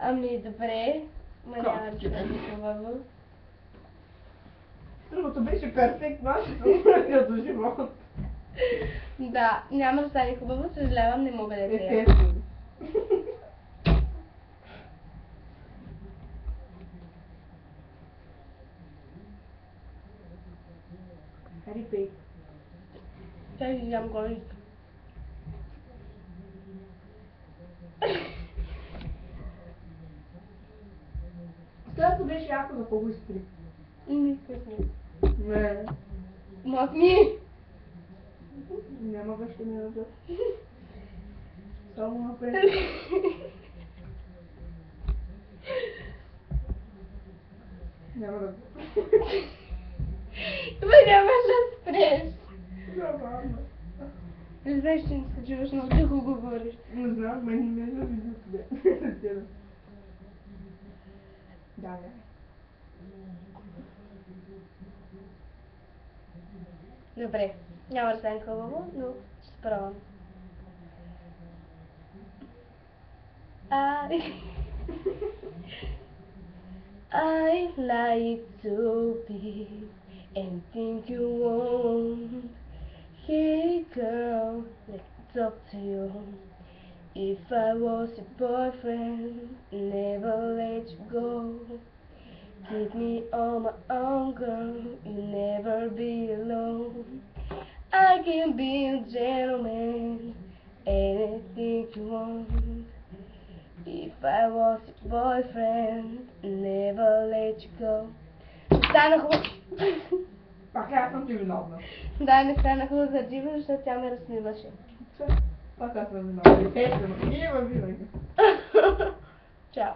Ами добре, ма няма да стане хубаво. Другото беше перфектно, аз ще се умря до живот. Да, няма да стане хубаво, съжалявам, не мога да пея. Естествено. Хари пей. Чай да ям горик. Следното беше яко за по-быстри. Вкусно. Не. Махни! Няма да ще ми назад. Само напред. Няма да... Ма нямаш да спреш. Забавно. Не знаеш, че не се чуваш, много тихо говориш. Не знам, мен не ме е видео тебе. Да. Добре, няма да стане хубаво, но ще се пробвам. I like to be anything you want. Hey girl, let me talk to you. If I was your boyfriend, never let you go. Keep me on my own, girl, you never be alone. I can be a gentleman, anything you want. If I was your boyfriend, never let you go. Стана хубаво. Пак аз съм ти виновна. Да, не стана хубаво за Джима, защото тя ме разсмиваше. Пак аз съм виновна. Естествено. Ние винаги. Чао.